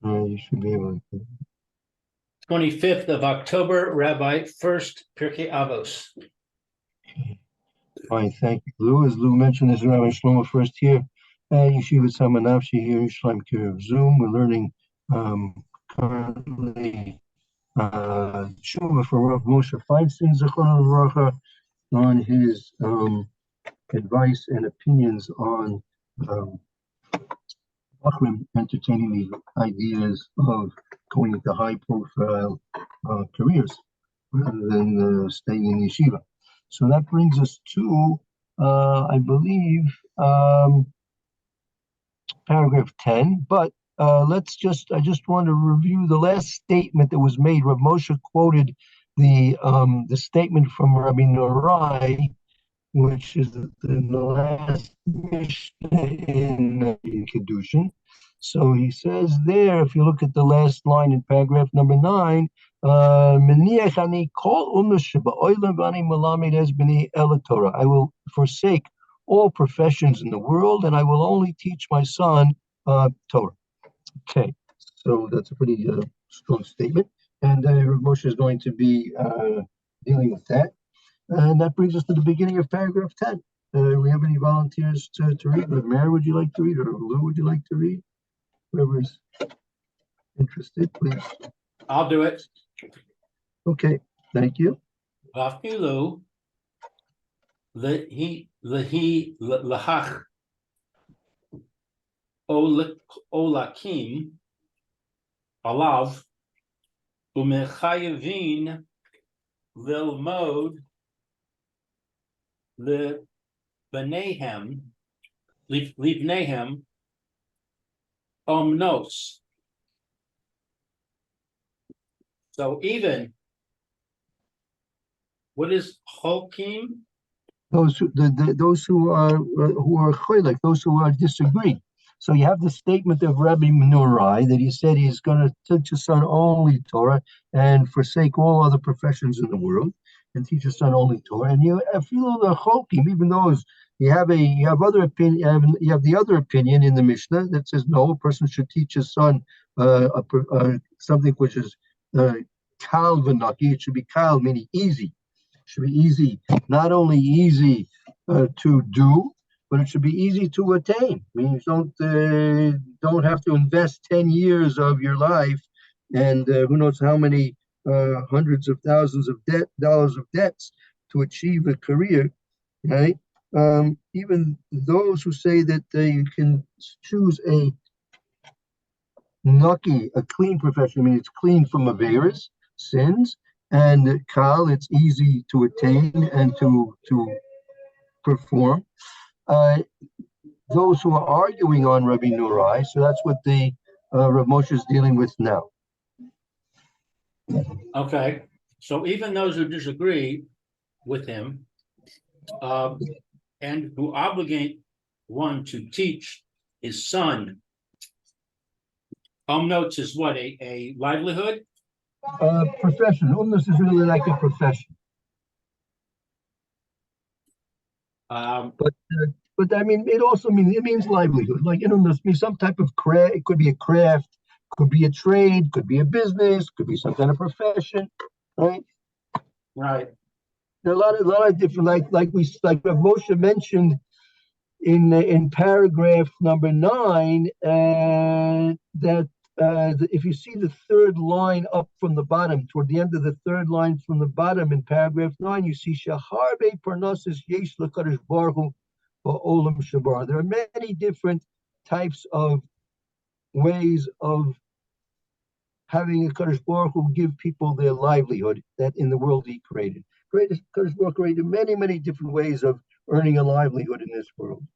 You should be able to. 25th of October, Rabbi Furst, Pierke Avos. Fine, thank you, Lou. As Lou mentioned, this is Rabbi Shlomo Furst here. Yeshiva Samanavshi here in Shlaim Kirov Zoom. We're learning currently Tshuva for Rav Moshe Feinstein Zechron Baruch on his advice and opinions on entertaining the ideas of going into high-profile careers rather than staying in yeshiva. So that brings us to, I believe, paragraph 10. But I just want to review the last statement that was made. Rav Moshe quoted the statement from Rabbi Norai, which is in the last Mishnah in Kedushin. So he says there, if you look at the last line in paragraph number 9, I will forsake all professions in the world, and I will only teach my son Torah. Okay, so that's a pretty strong statement, and Rav Moshe is going to be dealing with that. And that brings us to the beginning of paragraph 10. We have any volunteers to read? Mary, would you like to read? Or Lou, would you like to read? Whoever's interested, please. I'll do it. Okay, thank you. Vafilu lahach olakim alav umechayevin lilmod livnehem omnos. So even, what is Holkim? Those who are choylek, those who are disagree. So you have the statement of Rabbi Menurai that he said he's going to teach his son only Torah and forsake all other professions in the world and teach his son only Torah. And you feel the Holkim, even those you have the other opinion in the Mishnah that says no, a person should teach his son something which is kal v'naki. It should be kal, meaning easy. It should be easy, not only easy to do, but it should be easy to attain. I mean, you don't have to invest 10 years of your life and who knows how many hundreds of thousands of dollars of debts to achieve a career, right? Even those who say that you can choose a naki, a clean profession, I mean, it's clean from averas, sins, and kal, it's easy to attain and to perform. Those who are arguing on Rabbi Nurai, so that's what the Rav Moshe is dealing with now. Okay, so even those who disagree with him and who obligate one to teach his son, notes is what, a livelihood? Profession. Umnus is really like a profession. But I mean, it means livelihood. Like, must be some type of craft. It could be a craft, could be a trade, could be a business, could be some kind of profession, right? Right. There are a lot of different, like Rav Moshe mentioned in paragraph number 9, that if you see the third line up from the bottom, toward the end of the third line from the bottom in paragraph 9, you see Shaharbe Parnassus Yesh L'Kadosh Baruch Hu Ba'olam Shabar. There are many different types of ways of having a Kadosh Baruch Hu give people their livelihood that in the world he created. Kadosh Baruch Hu created many, many different ways of earning a livelihood in this world.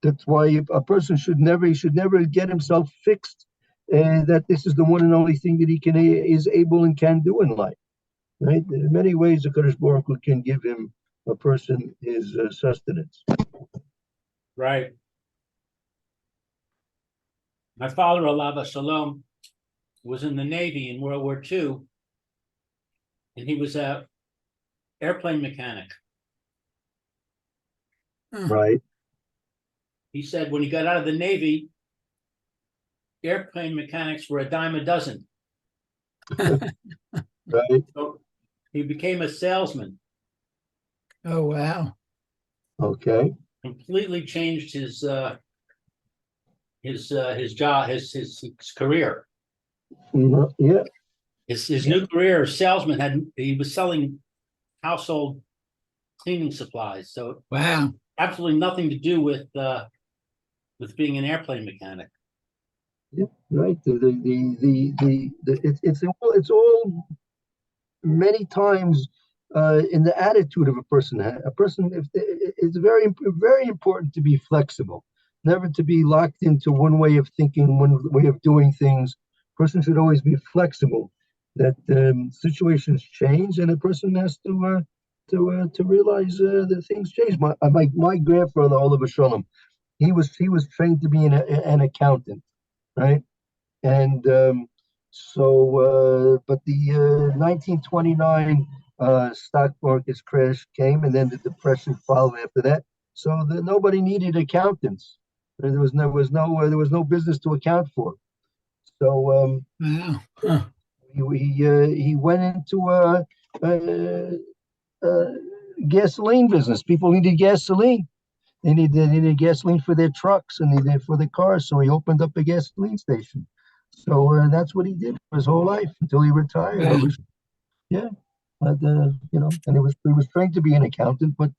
That's why a person should never get himself fixed that this is the one and only thing that he is able and can do in life. Right? There are many ways the Kadosh Baruch Hu can give a person his sustenance. Right. My father, Alav Shalom, was in the Navy in World War II, and he was an airplane mechanic. Right. He said when he got out of the Navy, airplane mechanics were a dime a dozen. Right. So he became a salesman, Oh, wow. Okay. completely changed his job, his career. Yeah. His Yeah. new career as salesman he was selling household cleaning supplies. So Wow. absolutely nothing to do with being an airplane mechanic. Yeah. Right. It's all many times in the attitude of a person. A person, if it's very important to be flexible, never to be locked into one way of thinking, one way of doing things. A person should always be flexible. That situations change, and a person has to realize that things change. My grandfather, Oliver Shalom, he was trained to be an accountant, right? And but the 1929 stock market crash came, and then the depression followed after that. So nobody needed accountants. There was no business to account for. So Wow. Huh. he went into a gasoline business. People needed gasoline. They needed gasoline for their trucks and they did for their cars. So he opened up a gasoline station. So that's what he did for his whole life until he retired. Wow. Yeah, but, and he was trained to be an accountant, but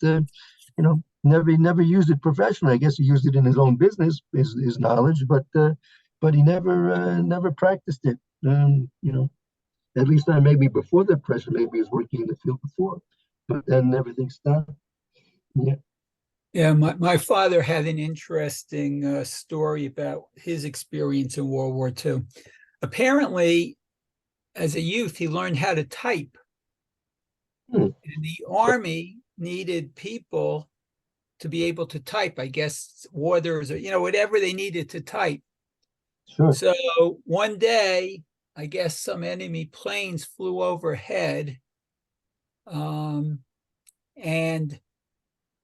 never used it professionally. I guess he used it in his own business, his knowledge, but he never practiced it. At least maybe before the depression, maybe he was working in the field before, but then everything stopped. Yeah. Yeah, my father had an interesting story about his experience in World War II. Apparently, as a youth, he learned how to type. Hmm. And the army needed people to be able to type, I guess, orders or, whatever they needed to type. Sure. So one day, I guess some enemy planes flew overhead. And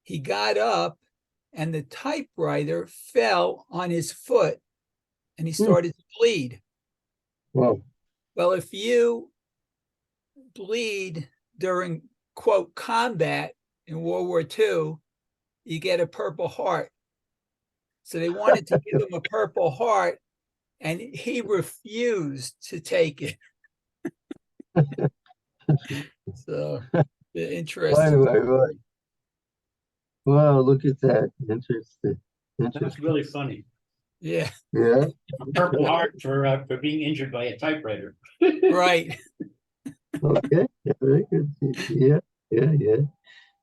he got up and the typewriter fell on his foot and he started to bleed. Wow. Well, if you bleed during, quote, combat in World War II, you get a Purple Heart. So they wanted to give him a Purple Heart and he refused to take it. So the interesting. Right. Wow, look at that. Interesting. That's really funny. Yeah. Yeah. A Purple Heart for being injured by a typewriter. Right. Okay. Yeah, very good. Yeah. Yeah.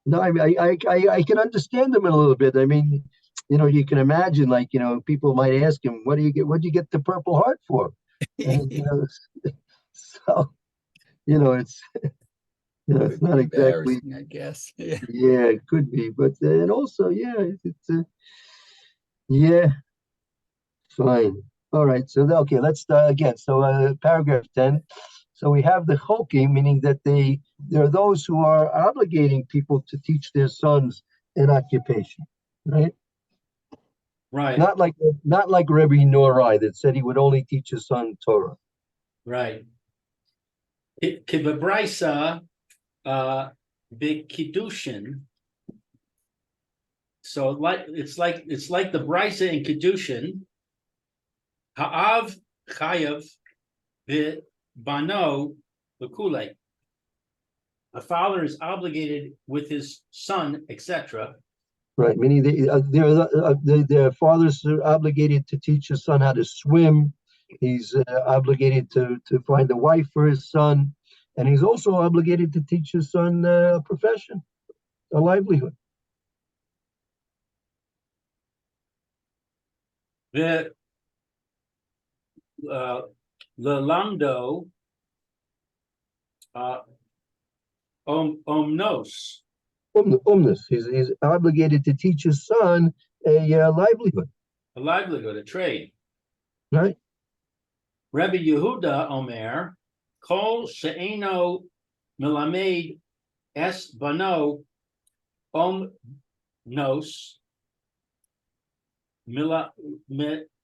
No, I mean, I can understand him a little bit. I mean, you can imagine, like, people might ask him, what'd you get the Purple Heart for? And, so, it's, it's Could not be exactly, embarrassing, I guess. Yeah. yeah, it could be, but, and also, yeah, yeah, fine. All right. So, okay, let's start again. So, paragraph 10. So we have the cholkim, meaning that there are those who are obligating people to teach their sons an occupation, right? Right, Not like Rebbe Norai that said he would only teach his son Torah. right. Kivabrisa b'kiddushin. So it's like the brisa in kiddushin. Ha'av chayav v'bano l'kulei. A father is obligated with his son, etc. Right, meaning their fathers are obligated to teach his son how to swim. He's obligated to find a wife for his son, and he's also obligated to teach his son a profession, a livelihood. The Lalando omnos. Umnus. He's obligated to teach his son a livelihood. A livelihood, a trade. Right. Rabbi Yehuda Omer, Kol She'eno Milamed Es Bano Omnos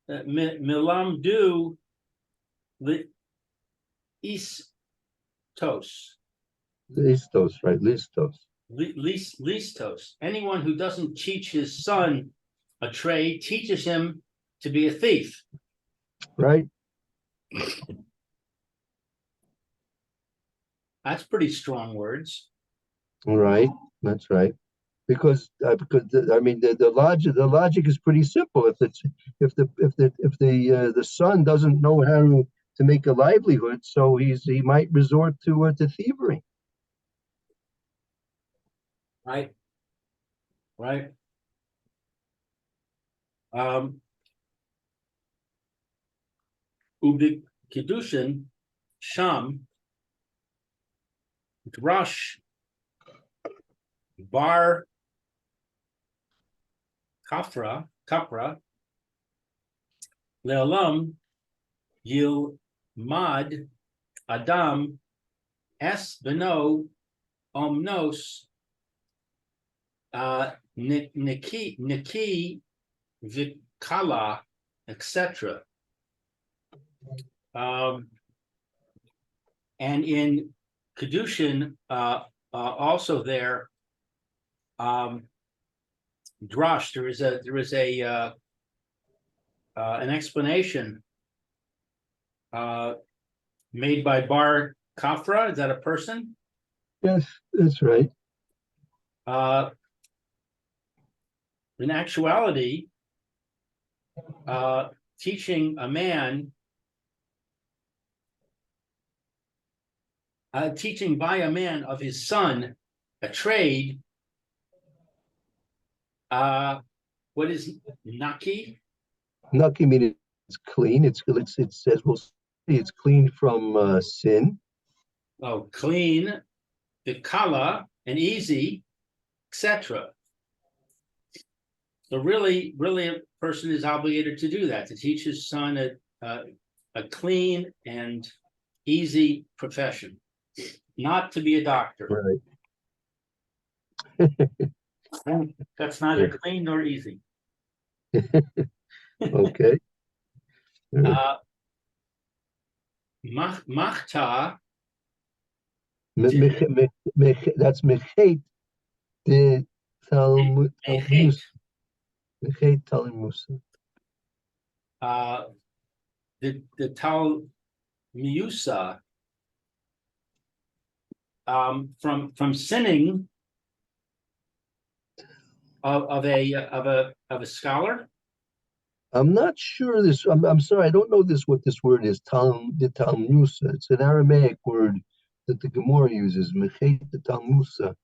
Milamdu Listos. Listos, right? Listos. Listos. Anyone who doesn't teach his son a trade teaches him to be a thief. Right? That's pretty strong words. Right. That's right. Because I mean the logic is pretty simple. If the son doesn't know how to make a livelihood, so he might resort to thievery. Right. Right. Ubi Kedushin, Sham, Drash, Bar, Kapra, Leolam, Yilmad, Adam, Es Beno, Omnos, Niki, Vikala, etc. And in Kedushin, also there, Drash, there is a an explanation made by Bar Kafra. Is that a person? Yes, that's right. In actuality, teaching a man, teaching by a man of his son a trade. What is Naki? Naki means it's clean. It says we'll see it's clean from sin. Oh, clean, the kala, and easy, etc. So really, a person is obligated to do that, to teach his son a clean and easy profession, not to be a doctor. Right. That's neither clean nor easy. Okay. Machta. That's mechet the Talmud. Mechet Talmud. The Talmusa, from sinning of a scholar. I'm not sure this. I'm sorry. I don't know what this word is. The Talmusa. It's an Aramaic word that the Gemara uses. Mechet the Talmusa.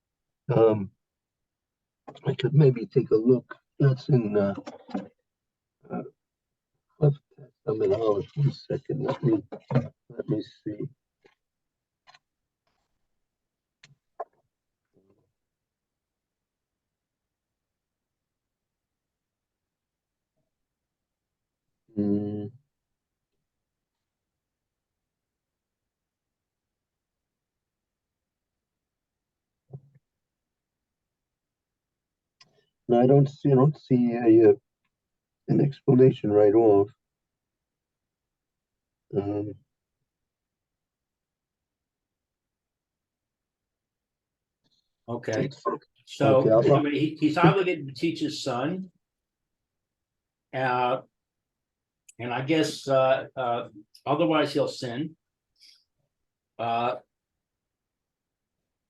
I could maybe take a look. That's in One second. Let me see. No, I don't see an explanation right off. Okay. So okay, anyway, he's obligated to teach his son. And I guess otherwise he'll sin. Uve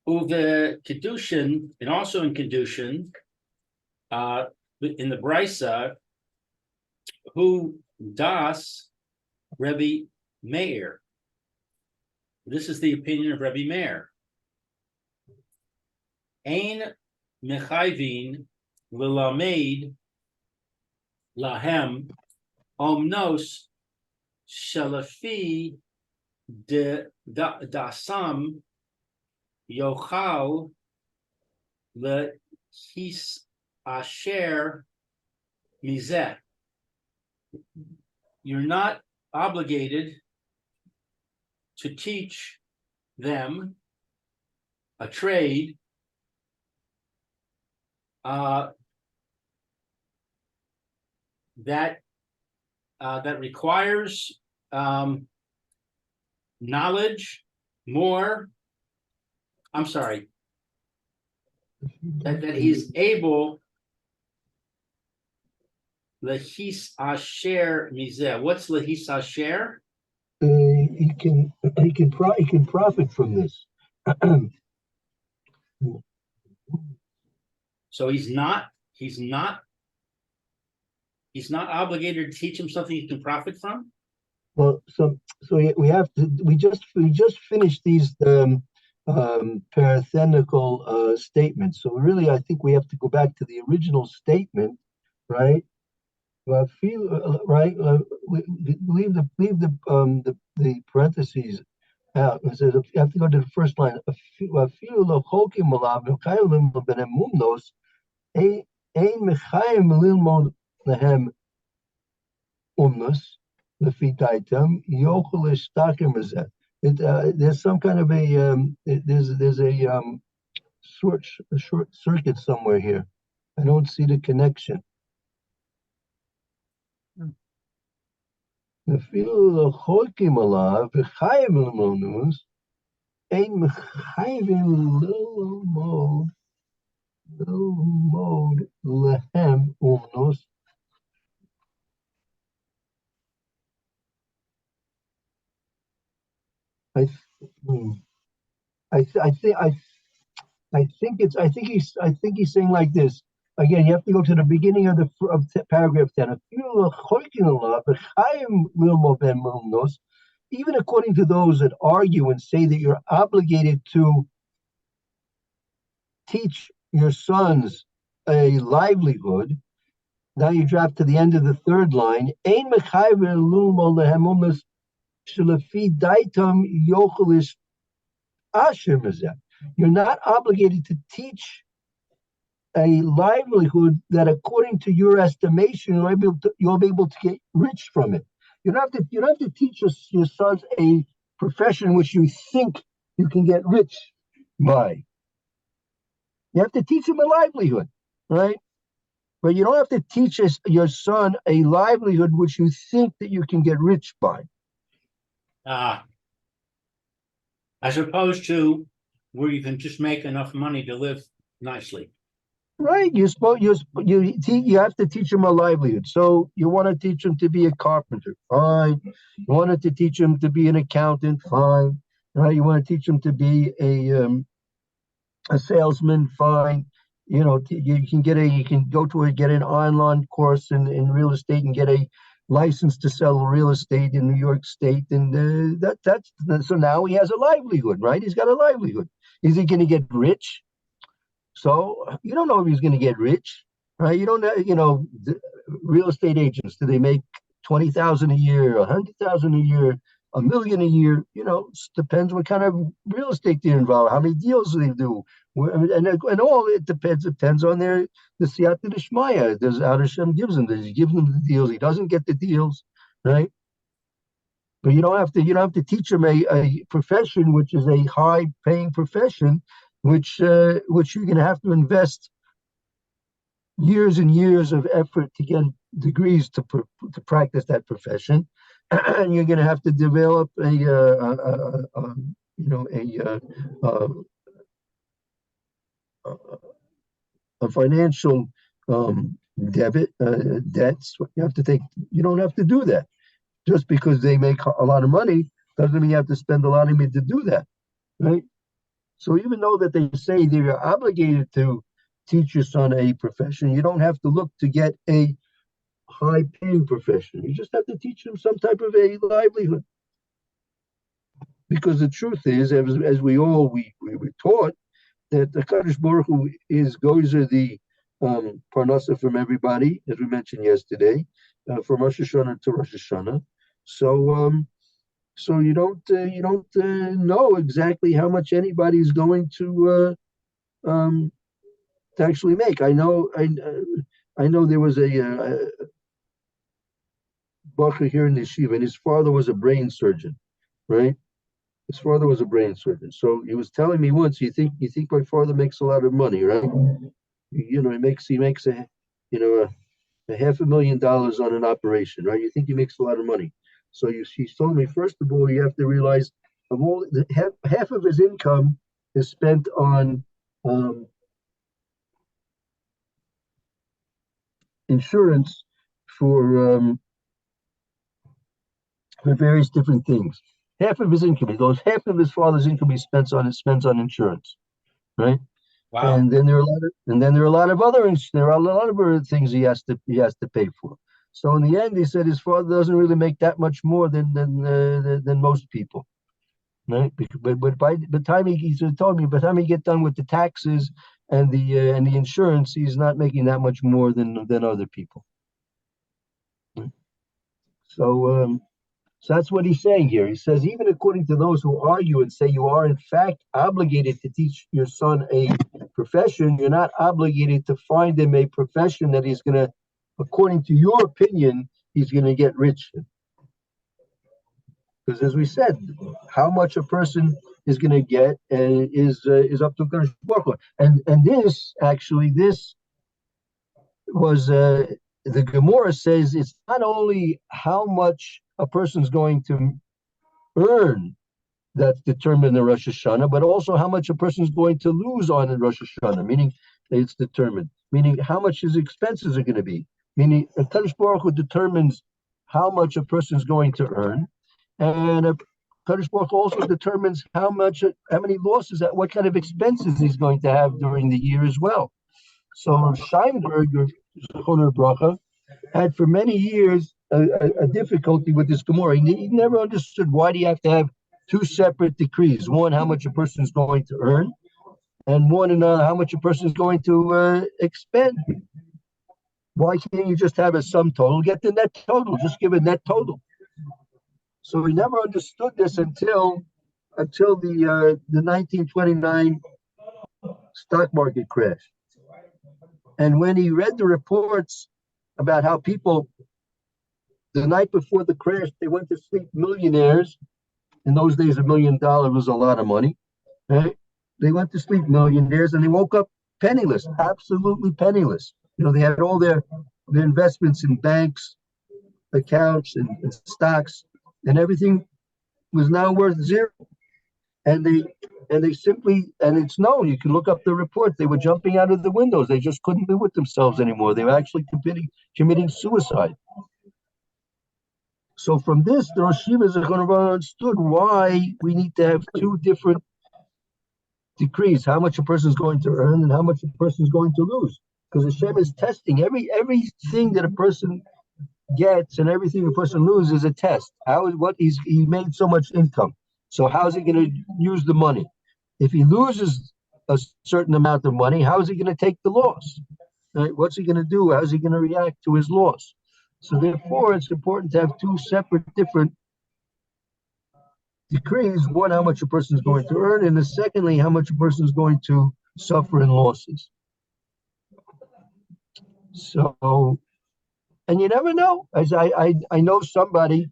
Kedushin, and also in Kedushin, in the Brisa, who das Rebbe Meir. This is the opinion of Rebbe Meir. Ein mechayvin lilamed lahem omnos shalafi de dasam yochal lehis asher mizeh. You're not obligated to teach them a trade that that requires knowledge more. I'm sorry, that he's able. Lehis asher mizeh. What's lehis asher? He can profit from this. So he's not obligated to teach him something he can profit from. Well, so we just finished these parenthetical statements. So really, I think we have to go back to the original statement, right? Right? Leave the parentheses out. It says you have to go to the first line. There's some kind of there's a short circuit somewhere here. I don't see the connection. אפילו לא חולקים עליו וחייבים ללמודוס, אין מחייבים ללמוד להם אומנוס. I think he's saying like this. Again, you have to go to the beginning of paragraph 10. Even according to those that argue and say that you're obligated to teach your sons a livelihood, now you drop to the end of the third line. You're not obligated to teach a livelihood that, according to your estimation, you'll be able to get rich from it. You don't have to teach your sons a profession which you think you can get rich by. You have to teach them a livelihood, right? But you don't have to teach your son a livelihood which you think that you can get rich by. As opposed to where you can just make enough money to live nicely. Right, you have to teach them a livelihood. So you want to teach them to be a carpenter, fine. You wanted to teach them to be an accountant, fine. Right, you want to teach them to be a salesman, fine. You know, you can get an online course in real estate and get a license to sell real estate in New York State, and that's so now he has a livelihood, right? He's got a livelihood. Is he going to get rich? So you don't know if he's going to get rich, right? You don't know, real estate agents, do they make 20,000 a year, 100,000 a year, $1 million a year? Depends what kind of real estate they're involved, how many deals they do, and all it depends on the siyata d'shmaya. There's how Hashem gives them. Does he give them the deals? He doesn't get the deals, right? But you don't have to teach them a profession which is a high-paying profession, which you're going to have to invest years and years of effort to get degrees to practice that profession, and you're going to have to develop a financial debts. You have to take. You don't have to do that. Just because they make a lot of money doesn't mean you have to spend a lot of money to do that, right? So even though that they say they're obligated to teach your son a profession, you don't have to look to get a high-paying profession. You just have to teach them some type of a livelihood. Because the truth is, as we were taught, that the Kadosh Baruch Hu gozer the parnasa from everybody, as we mentioned yesterday, from Rosh Hashanah to Rosh Hashanah. So you don't know exactly how much anybody's going to actually make. I know there was a bacher here in the yeshiva, and his father was a brain surgeon, right? His father was a brain surgeon. So he was telling me once, you think my father makes a lot of money, right? He makes a $500,000 on an operation, right? You think he makes a lot of money. So she's told me, first of all, you have to realize half of his income is spent on insurance for various different things. Half of his income, half of his father's income he spends on insurance, right? Wow. And then there are a lot of other things he has to pay for. So in the end, he said his father doesn't really make that much more than most people, right? But by the time he told me, by the time he get done with the taxes and the insurance, he's not making that much more than other people. So that's what he's saying here. He says, even according to those who argue and say you are in fact obligated to teach your son a profession, you're not obligated to find him a profession that he's going to, according to your opinion, he's going to get rich in. Because as we said, how much a person is going to get is up to Kadosh Baruch Hu. And this was the Gemara says it's not only how much a person's going to earn that's determined in Rosh Hashanah, but also how much a person's going to lose on in Rosh Hashanah, meaning it's determined, meaning how much his expenses are going to be, meaning Kadosh Baruch Hu determines how much a person's going to earn, and Kadosh Baruch Hu also determines how many losses, what kind of expenses he's going to have during the year as well. So Scheinberg, Zechrono Bracha, had for many years a difficulty with this Gemara. He never understood why do you have to have two separate decrees: one, how much a person is going to earn, and one another, how much a person is going to expend. Why can't you just have a sum total? Get the net total. Just give a net total. So he never understood this until the 1929 stock market crash. And when he read the reports about how people, the night before the crash, they went to sleep millionaires. In those days, $1 million was a lot of money. Right? They went to sleep millionaires and they woke up penniless, absolutely penniless. They had all their investments in banks, accounts, and stocks, and everything was now worth zero. And they simply, and it's known, you can look up the report, they were jumping out of the windows. They just couldn't be with themselves anymore. They were actually committing suicide. So from this, the Rosh Yeshivas understood why we need to have two different decrees, how much a person is going to earn and how much a person is going to lose. Because Hashem is testing everything that a person gets and everything a person loses is a test. He made so much income. So how is he going to use the money? If he loses a certain amount of money, how is he going to take the loss? Right? What's he going to do? How is he going to react to his loss? So therefore, it's important to have two separate, different decrees. One, how much a person is going to earn, and secondly, how much a person is going to suffer in losses. So, and you never know. As I know somebody,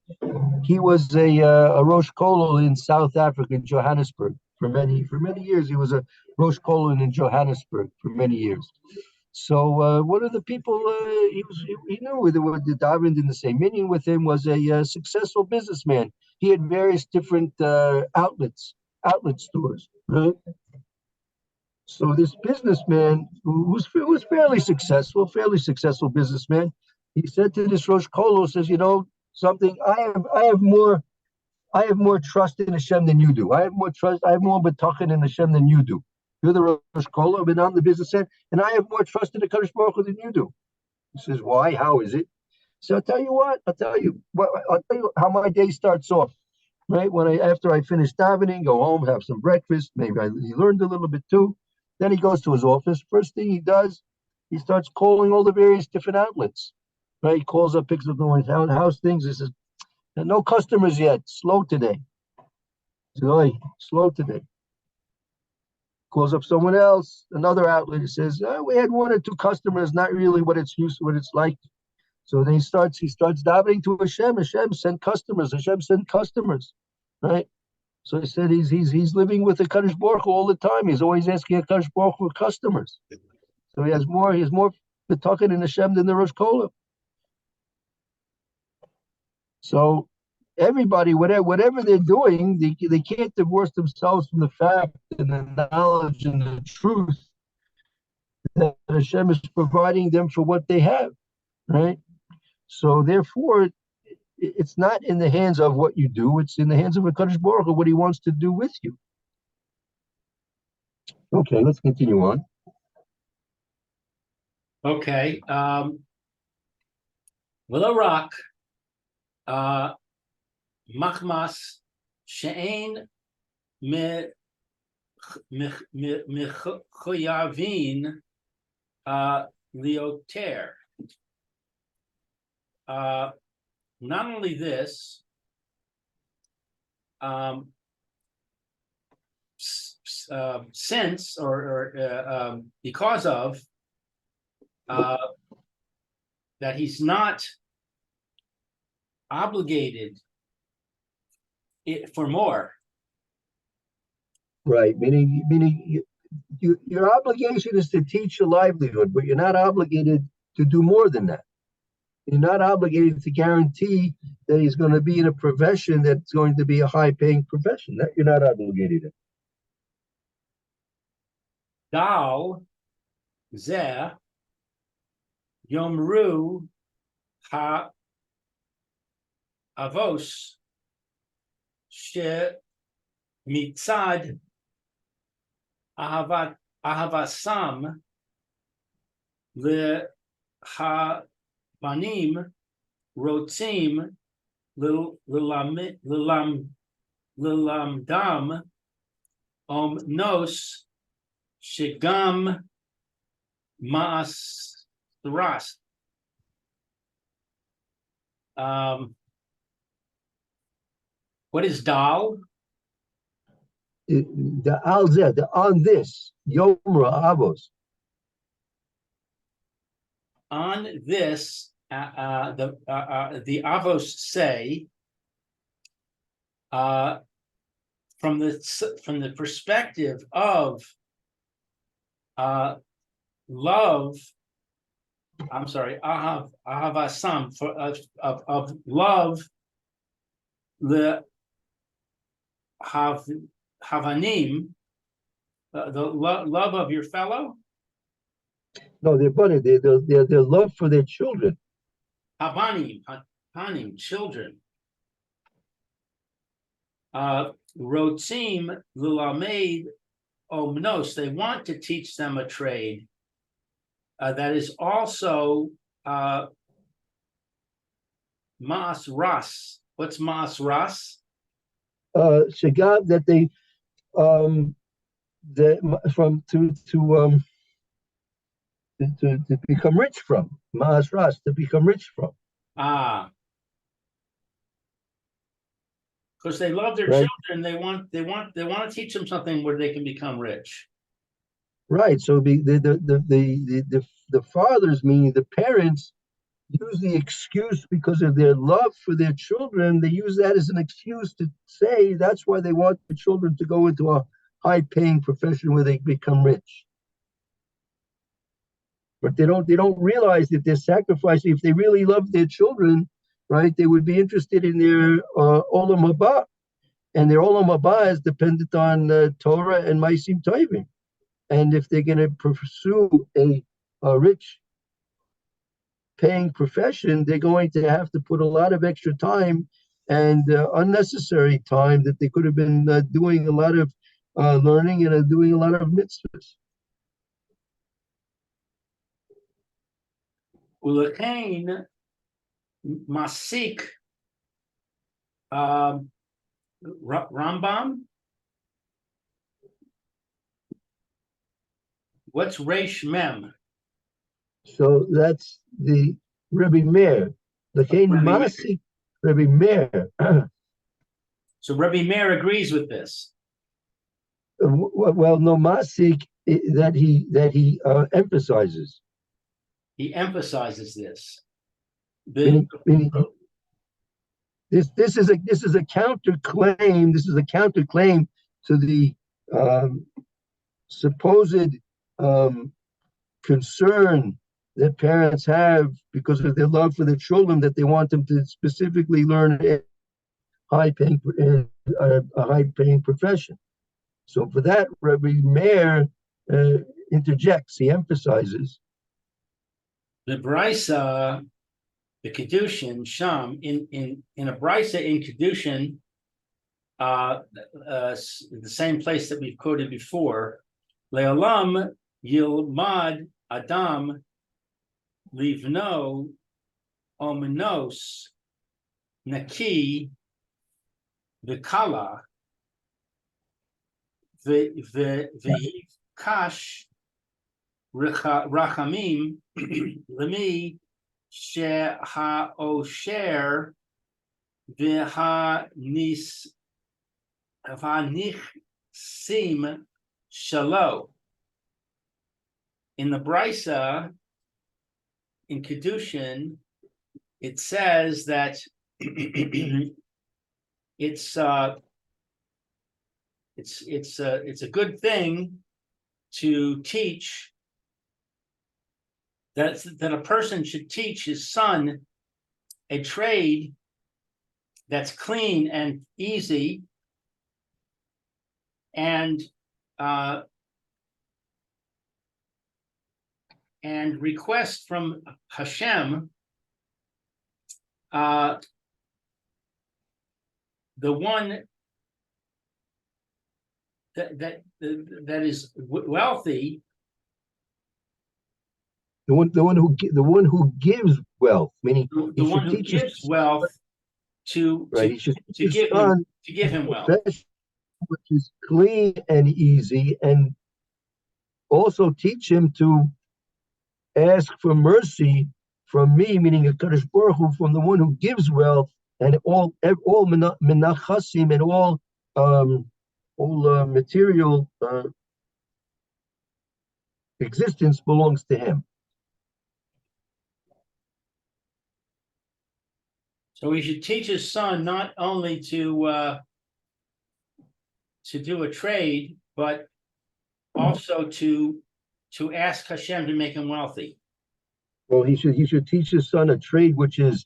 he was a Rosh Kolol in South Africa, in Johannesburg, for many years. He was a Rosh Kolol in Johannesburg for many years. So one of the people he knew the davened in the same meeting with him was a successful businessman. He had various different outlet stores, right? So this businessman who was fairly successful businessman, he said to this Rosh Kolol, says, something, I have more trust in Hashem than you do. I have more betachon in Hashem than you do. You're the Rosh Kolol, but I'm the businessman, and I have more trust in the Kadosh Baruch Hu than you do. He says, why? How is it? So I'll tell you how my day starts off. Right? After I finish davening, go home, have some breakfast. Maybe he learned a little bit too. Then he goes to his office. First thing he does, he starts calling all the various different outlets. Right? He calls up, picks up the one, how's things? He says, no customers yet. Slow today. He says, slow today. Calls up someone else, another outlet. He says, we had one or two customers, not really what it's like. So then he starts davening to Hashem. Hashem send customers. Hashem send customers, right? So he said he's living with the Kadosh Baruch Hu all the time. He's always asking a Kadosh Baruch Hu for customers. So he has more betachon in Hashem than the Rosh Kolol. So everybody, whatever they're doing, they can't divorce themselves from the fact and the knowledge and the truth that Hashem is providing them for what they have, right? So therefore, it's not in the hands of what you do; it's in the hands of HaKadosh Baruch Hu, what He wants to do with you. Okay, let's continue on. Okay. Willow Rock, Machmas, She'ein Mechoyavin Lioter. Not only this, since or because of that he's not obligated for more. Right, meaning your obligation is to teach your livelihood, but you're not obligated to do more than that. You're not obligated to guarantee that he's going to be in a profession that's going to be a high-paying profession. That you're not obligated to. Dal Zeh Yomru Ha Avos She Mitzad Ahavasam Le Ha Banim Rotzim Lilamdam Nos Shigam Maas Ras. What is Dal? The Alzeh, the on this, Yomra Avos. On this, the Avos say, from the perspective of love. I'm sorry, ahavasam of love, the havanim, the love of your fellow. No, their love for their children. Havanim, children. Rotzim lulamed omnos. They want to teach them a trade that is also Maas Ras. What's Maas Ras? Shagab, that they to become rich from. Maas Ras, to become rich from. Because they love their children, they want to teach them something where they can become rich. Right. So the fathers, meaning the parents, use the excuse because of their love for their children. They use that as an excuse to say that's why they want the children to go into a high-paying profession where they become rich. But they don't realize that they're sacrificing. If they really love their children, right, they would be interested in their olam haba, and their olam haba is dependent on Torah and Maisim Tovim. And if they're going to pursue a rich paying profession, they're going to have to put a lot of extra time and unnecessary time that they could have been doing a lot of learning and doing a lot of mitzvahs. Ulekain Masik Rambam. What's Reish Mem? So that's the Rebbe Meir. Lekain Masik Rebbe Meir. So Rebbe Meir agrees with this. Well, no, Masik that he emphasizes. He emphasizes this. Meaning, this is a counterclaim. This is a counterclaim to the supposed concern that parents have because of their love for their children, that they want them to specifically learn a high-paying profession. So for that, Rabbi Meir interjects. He emphasizes the Brisa, the Kedushin, Sham, in a Brisa in Kedushin, the same place that we've quoted before, Le'olam Yilmad Adam Livno Omenos Naki Vikala Kash Rachamim Lemi She'Haosher V'Hanichsim Shalo. In the Brisa, in Kedushin, it says that it's a good thing to teach that a person should teach his son a trade that's clean and easy, and request from Hashem, the one that is wealthy, the one who gives wealth, meaning the one who gives wealth to give him wealth, which is clean and easy, and also teach him to ask for mercy from me, meaning a Kadosh Baruch Hu, from the one who gives wealth, and all menachasim and all material existence belongs to him. So he should teach his son not only to do a trade, but also to ask Hashem to make him wealthy. Well, he should teach his son a trade which is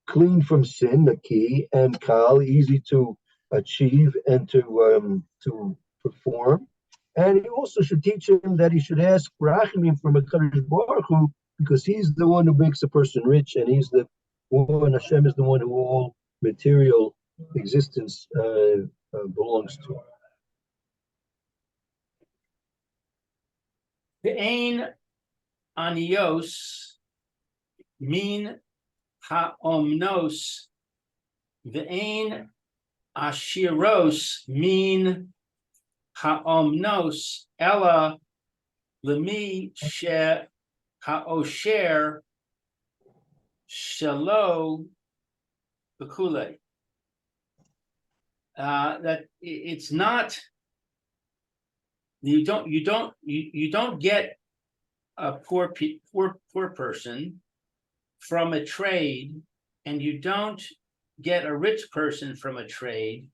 clean from sin, the key, and kal, easy to achieve and to perform. And he also should teach him that he should ask rachamim from a Kadosh Baruch Hu, because he's the one who makes a person rich, and he's the one, Hashem is the one who all material existence belongs to. Ve'ein anios min ha'omnos, ve'ein ashiros min ha'omnos, ella lemi she ha'osher shelo bekule. That it's not, you don't get a poor person from a trade, and you don't get a rich person from a trade.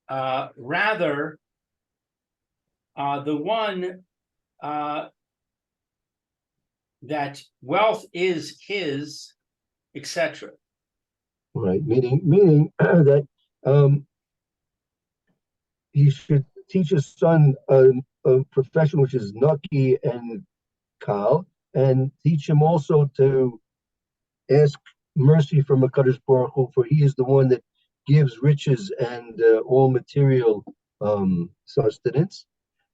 Rather, the one that wealth is his, etc. Right, meaning that he should teach his son a profession which is naki and kal, and teach him also to ask mercy from a Kadosh Baruch Hu, for he is the one that gives riches and all material sustenance.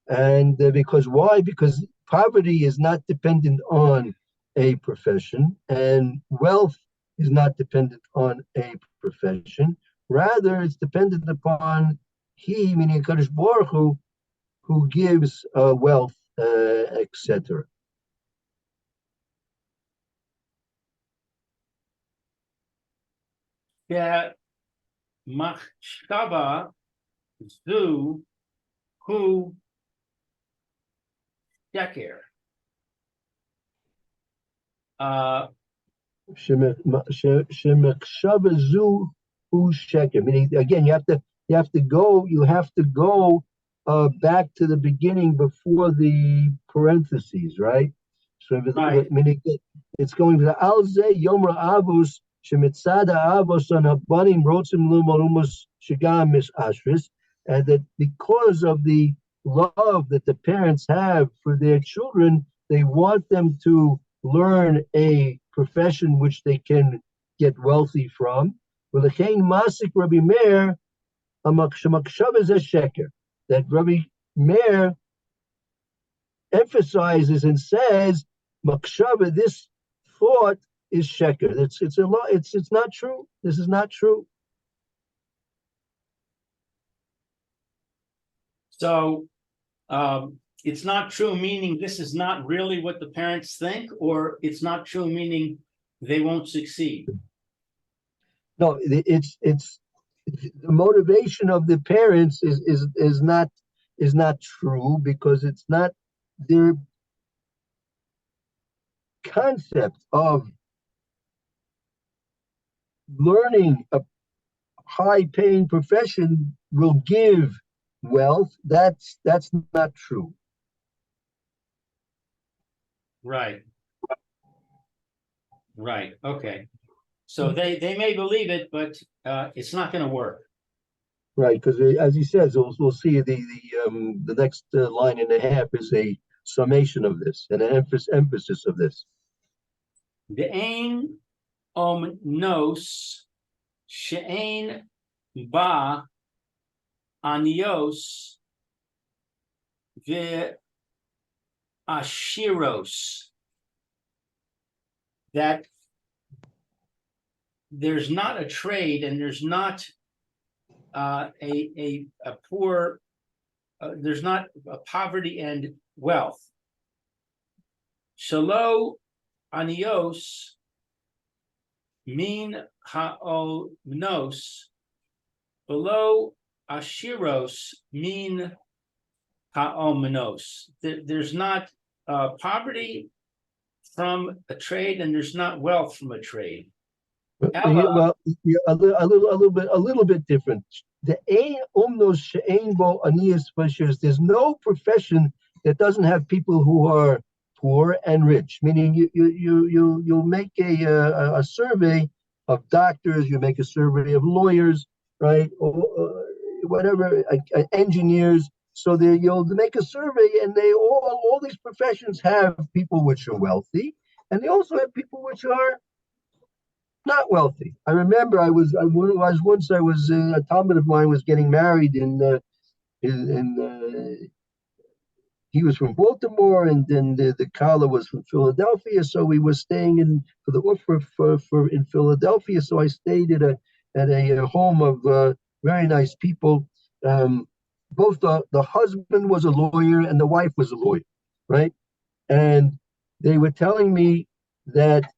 And because why? Because poverty is not dependent on a profession, and wealth is not dependent on a profession. Rather, it's dependent upon he, meaning Kadosh Baruch Hu, who gives wealth, etc. Yeah, machshava zu hu sheker. Shemachshava zu hu sheker. Meaning, again, you have to go back to the beginning before the parentheses, right? So Right. meaning it's going to Alze Yomra Avos Shemitzada Avos on Habanim Rotzim Lumarumus Shigam Miss Ashris, and that because of the love that the parents have for their children, they want them to learn a profession which they can get wealthy from. Masik Rabbi Meir, that Rabbi Meir emphasizes and says, Makshava, this thought is sheker. It's not true. This is not true. So it's not true, meaning this is not really what the parents think, or it's not true, meaning they won't succeed. No, it's the motivation of the parents is not true, because it's not their concept of learning a high-paying profession will give wealth. That's not true. Right. Okay. So they may believe it, but it's not going to work. Right, because as he says, we'll see the next line and a half is a summation of this and an emphasis of this. The ain nos she'ain ba anios ve ashiros, that there's not a trade and there's not a poor, there's not a poverty and wealth. Shalo anios min ha'onos, below ashiros min ha'omenos. There's not poverty from a trade, and there's not wealth from a trade. Well, a little bit different. The there's no profession that doesn't have people who are poor and rich. Meaning, you'll make a survey of doctors, you make a survey of lawyers, right, or whatever, engineers. So you'll make a survey, and they all these professions have people which are wealthy, and they also have people which are not wealthy. I remember a talmid of mine was getting married he was from Baltimore, and then the Kala was from Philadelphia, so we were staying in Philadelphia. So I stayed at a home of very nice people. Both the husband was a lawyer and the wife was a lawyer, right? And they were telling me that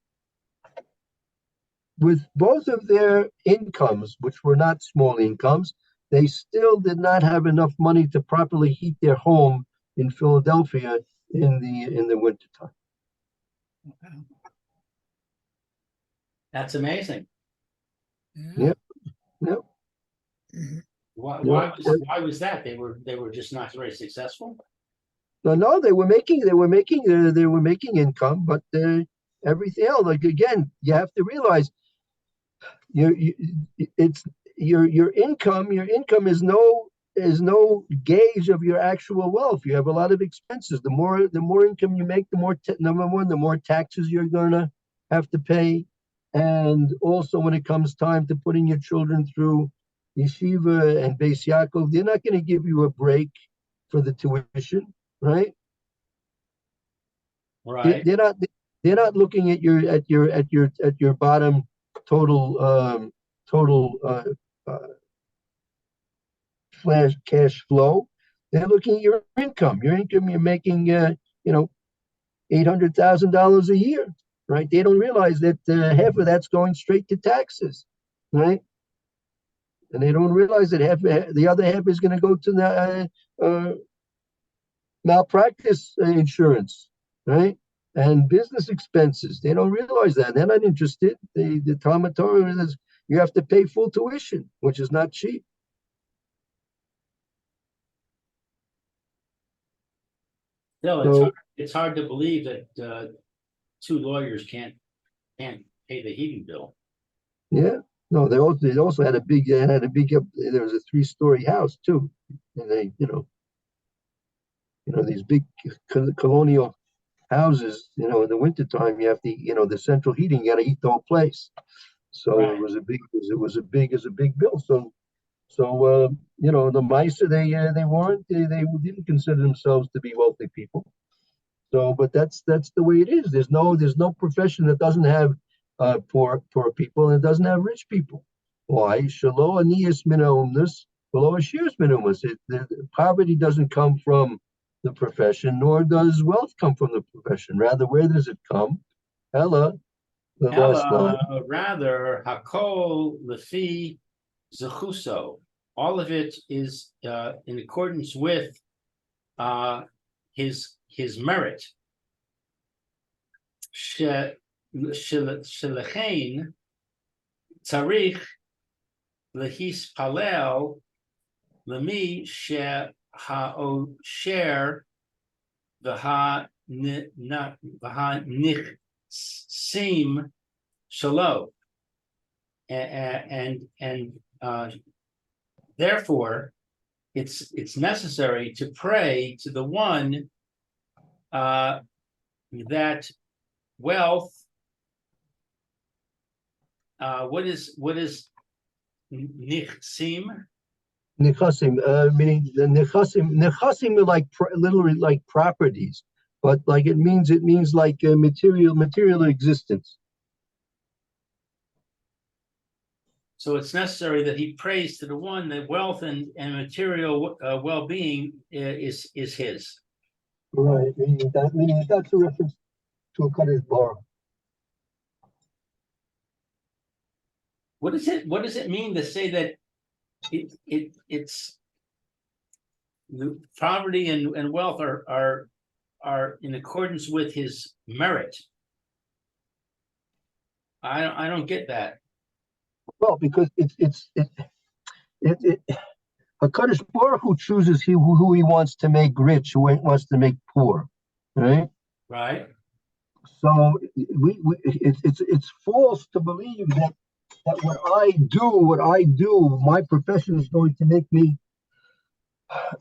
with both of their incomes, which were not small incomes, they still did not have enough money to properly heat their home in Philadelphia in the wintertime. That's amazing. Yep. Why was that? They were just not very successful. No, they were making income, but everything else. Like, again, you have to realize your income. Your income is no gauge of your actual wealth. You have a lot of expenses. The more income you make, the more the more taxes you're gonna have to pay, and also when it comes time to putting your children through yeshiva and Beis Yaakov, they're not going to give you a break for the tuition, right? Right. They're not looking at your bottom total flash cash flow. They're looking at your income. Your income, you're making $800,000 a year, right? They don't realize that half of that's going straight to taxes, right? And they don't realize that the other half is going to go to the malpractice insurance, right? And business expenses. They don't realize that. They're not interested. The Talmud Torah says you have to pay full tuition, which is not cheap. Still, So it's hard to believe that two lawyers can't pay the heating bill. yeah, no, they also had a big there was a 3-story house too, and they these big colonial houses, in the wintertime you have to, the central heating, you got to heat the whole place. So Right. it was a big bill. So the Meister, they didn't consider themselves to be wealthy people. So, but that's the way it is. There's no profession that doesn't have poor people and it doesn't have rich people. Why? Shalo anias minumnus, below ashirs minumus. The poverty doesn't come from the profession, nor does wealth come from the profession. Rather, where does it come? Ella, the last line. Rather, Hakol Lefi Zechuso. All of it is in accordance with his merit. Shelechein Tzarich Lehispalel Lemi She'Haosher V'Hanichsim Shalo. And therefore, it's necessary to pray to the one that wealth. What is nichsim? Nechasim, meaning the nechasim are literally like properties, but it means like material existence. So it's necessary that he prays to the one that wealth and material well-being is his. Right, meaning that's a reference to a Kadosh Baruch. What does it mean to say that it's the poverty and wealth are in accordance with his merit? I don't get that. Well, because HaKadosh Baruch Hu chooses who he wants to make rich, who he wants to make poor, right? Right. So it's false to believe that what I do, my profession is going to make me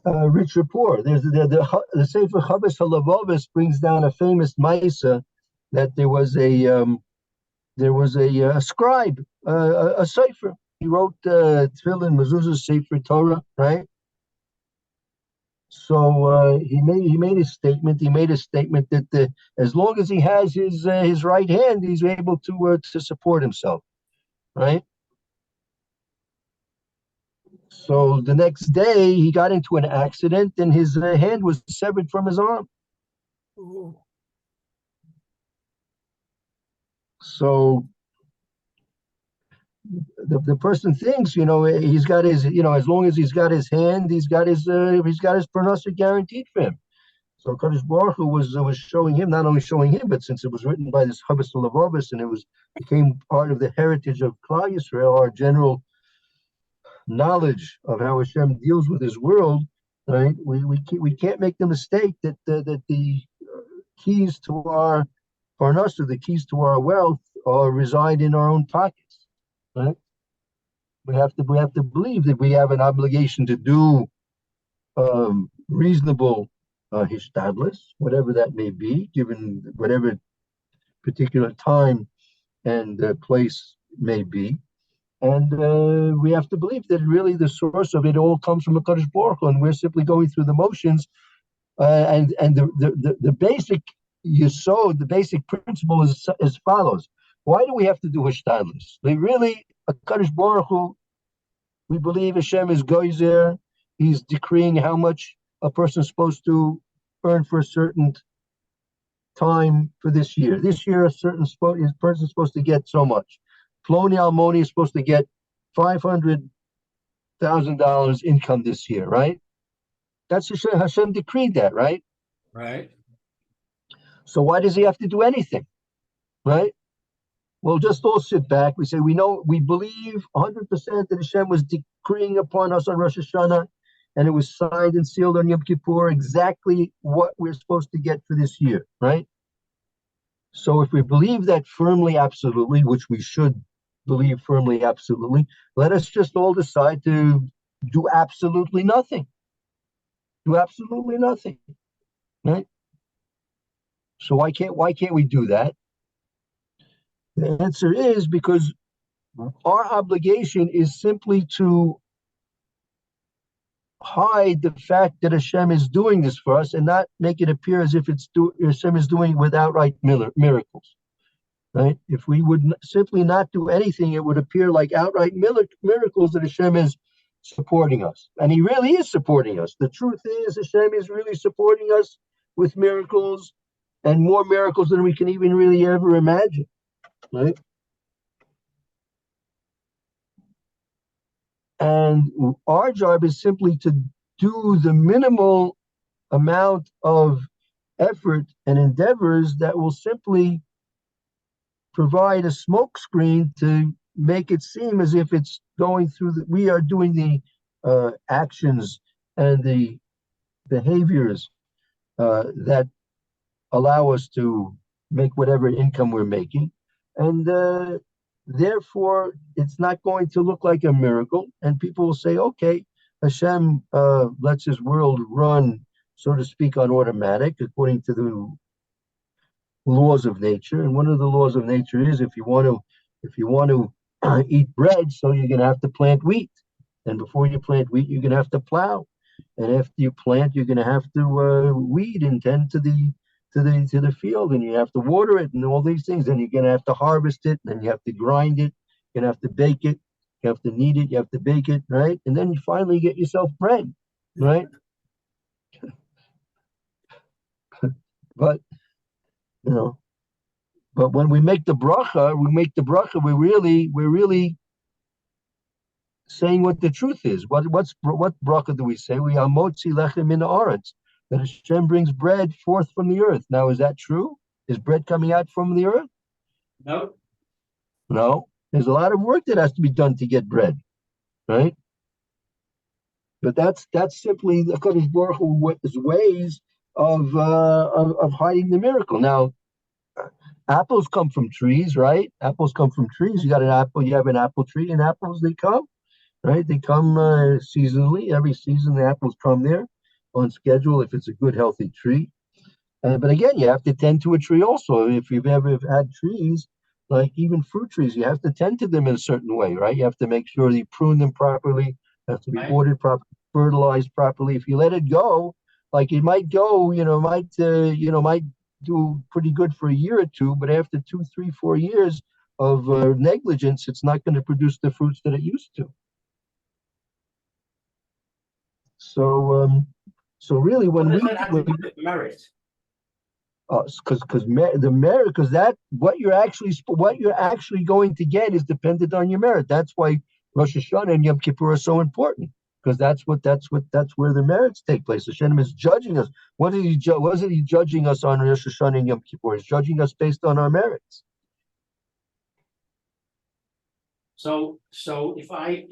rich or poor. There's the Sefer Chavos HaLevavos brings down a famous Maisa that there was a scribe, a sefer. He wrote Tefillin, Mezuzah, Sefer Torah, right? So he made a statement. He made a statement that as long as he has his right hand, he's able to support himself, right? So the next day he got into an accident and his hand was severed from his arm. Ooh. So the person thinks, he's got his, as long as he's got his hand, he's got his parnasa guaranteed for him. So Kadosh Baruch Hu was showing him, not only showing him, but since it was written by this Chavos HaLevavos and became part of the heritage of Klal Yisrael, our general knowledge of how Hashem deals with His world, right? We can't make the mistake that the keys to our parnasa, the keys to our wealth, reside in our own pockets, right? We have to believe that we have an obligation to do reasonable Hishtadalus, whatever that may be, given whatever particular time and place may be. And we have to believe that really the source of it all comes from the Kadosh Baruch Hu, and we're simply going through the motions. And the basic yesod, the basic principle is as follows. Why do we have to do Hishtadalus? A Kadosh Baruch Hu, we believe Hashem is Goyzer. He's decreeing how much a person is supposed to earn for a certain time for this year. This year, a person is supposed to get so much. Ploni Almoni is supposed to get $500,000 income this year, right? That's Hashem decreed that, right? Right. So why does he have to do anything, right? We'll just all sit back. We say we believe 100% that Hashem was decreeing upon us on Rosh Hashanah. and it was signed and sealed on Yom Kippur, exactly what we're supposed to get for this year, right? So if we believe that firmly, absolutely, which we should believe firmly, absolutely, let us just all decide to do absolutely nothing. Do absolutely nothing, right? So why can't we do that? The answer is because our obligation is simply to hide the fact that Hashem is doing this for us and not make it appear as if Hashem is doing it with outright miracles. Right? If we would simply not do anything, it would appear like outright miracles that Hashem is supporting us. And He really is supporting us. The truth is, Hashem is really supporting us with miracles and more miracles than we can even really ever imagine. Right? And our job is simply to do the minimal amount of effort and endeavors that will simply provide a smokescreen to make it seem as if it's going through we are doing the actions and the behaviors that allow us to make whatever income we're making. And therefore, it's not going to look like a miracle. And people will say, okay, Hashem lets His world run, so to speak, on automatic, according to the laws of nature. And one of the laws of nature is if you want to eat bread, so you're going to have to plant wheat. And before you plant wheat, you're going to have to plow. And after you plant, you're going to have to weed and tend to the field, and you have to water it and all these things. And you're going to have to harvest it, and then you have to grind it. You're going to have to bake it. You have to knead it. You have to bake it, right? And then you finally get yourself bread, right? But but when we make the bracha, we're really saying what the truth is. What bracha do we say? We are motzi lechem min haaretz, that Hashem brings bread forth from the earth. Now, is that true? Is bread coming out from the earth? No. No. There's a lot of work that has to be done to get bread, right? But that's simply the Kadosh Baruch Hu's ways of hiding the miracle. Now, apples come from trees, right? Apples come from trees. You got an apple, you have an apple tree, and apples, they come, right? They come seasonally. Every season, the apples come there on schedule if it's a good, healthy tree. But again, you have to tend to a tree also. If you've ever had trees, like even fruit trees, you have to tend to them in a certain way, right? You have to make sure you prune them properly, have to be watered properly, fertilized properly. If you let it go, like it might go, might do pretty good for a year or two, but after 2, 3, 4 years of negligence, it's not going to produce the fruits that it used to. So really, when What does that have to do with merit? Because that what you're actually going to get is dependent on your merit. That's why Rosh Hashanah and Yom Kippur are so important, because that's where the merits take place. Hashem is judging us. Wasn't He judging us on Rosh Hashanah and Yom Kippur? He's judging us based on our merits. So if I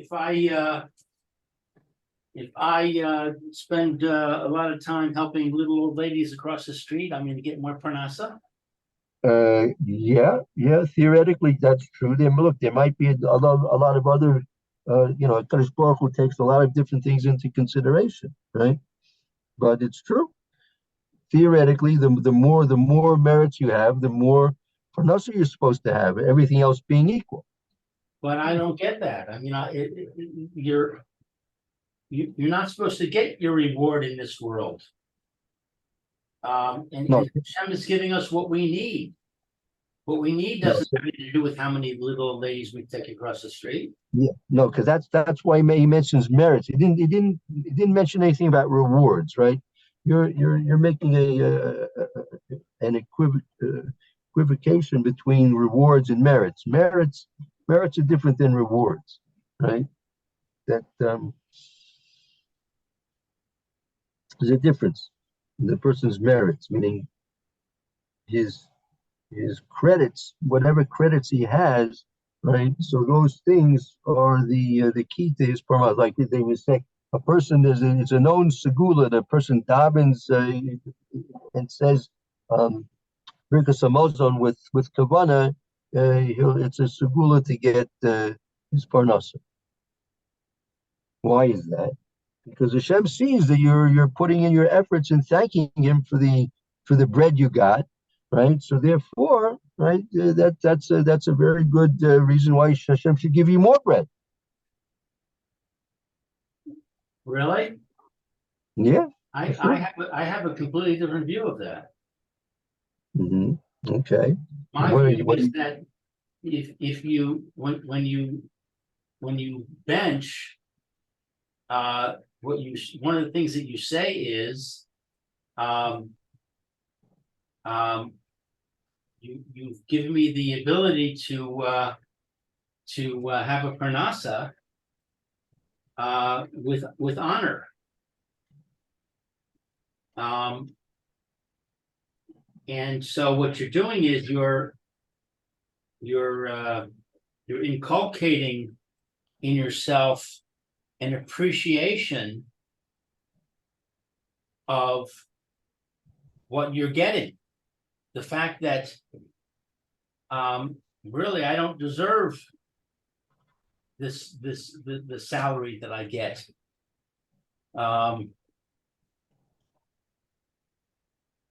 spend a lot of time helping little old ladies across the street, I'm going to get more parnasa. Yeah, theoretically that's true. There might be a lot of other, Kadosh Baruch Hu takes a lot of different things into consideration, right? But it's true. Theoretically, the more merits you have, the more parnasa you're supposed to have. Everything else being equal. But I don't get that. I mean, you're not supposed to get your reward in this world. And Hashem is giving us what we need. What we need doesn't have anything to do with how many little ladies we take across the street. Yeah, no, because that's why he mentions merits. He didn't mention anything about rewards, right? You're making an equivocation between rewards and merits. Merits are different than rewards, right? That there's a difference in the person's merits, meaning his credits, whatever credits he has, right? So those things are the key to his parnasa. Like they would say, a person it's a known segula. The person davens and says Birkas Hamazon with kavana, it's a segula to get his parnasa. Why is that? Because Hashem sees that you're putting in your efforts and thanking Him for the bread you got, right? So therefore, right, that's a very good reason why Hashem should give you more bread. Really? Yeah. I have a completely different view of that. Mm-hmm. Okay. My What view is that if you when you bench, one of the things that you say is, you've given me the ability to have a parnasa with honor. And so what you're doing is you're inculcating in yourself an appreciation of what you're getting. The fact that really I don't deserve the salary that I get.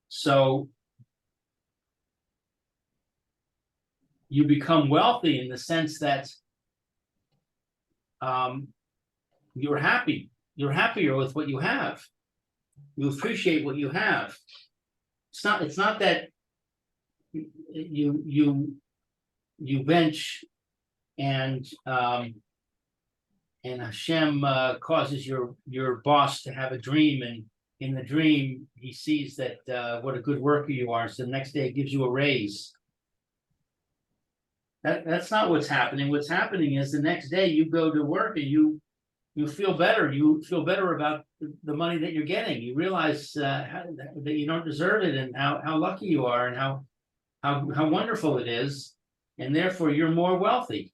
So you become wealthy in the sense that you're happy. You're happier with what you have. You appreciate what you have. It's not that you bench and Hashem causes your boss to have a dream, and in the dream he sees that what a good worker you are, so the next day it gives you a raise. That's not what's happening. What's happening is the next day you go to work and you feel better. You feel better about the money that you're getting. You realize that you don't deserve it, and how lucky you are, and how wonderful it is, and therefore you're more wealthy.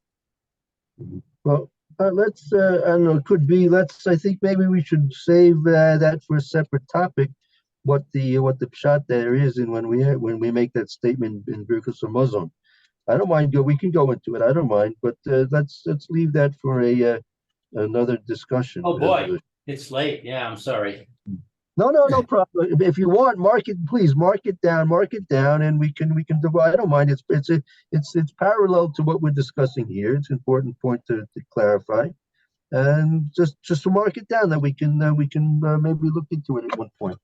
Well, let's I don't know, it could be, I think maybe we should save that for a separate topic, what the pshat there is, and when we make that statement in Birkas Hamazon. I don't mind we can go into it, I don't mind, but let's leave that for another discussion. Oh boy, it's late. Yeah, I'm sorry. No problem. If you want, please mark it down, and we can divide. I don't mind. It's parallel to what we're discussing here. It's an important point to clarify, and just to mark it down that we can maybe look into it at one point.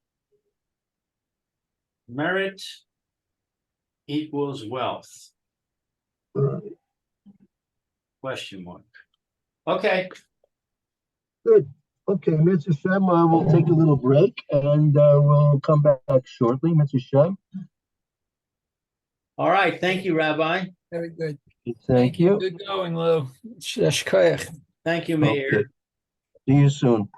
Merit equals wealth? Question mark. Okay. Good. Okay, Mitzvah Shem, we'll take a little break, and we'll come back shortly. Mitzvah Shem. All right. Thank you, Rabbi. Very good. Thank you. Good going, Lou. Shkoyach. Thank you, Meir. Okay. See you soon.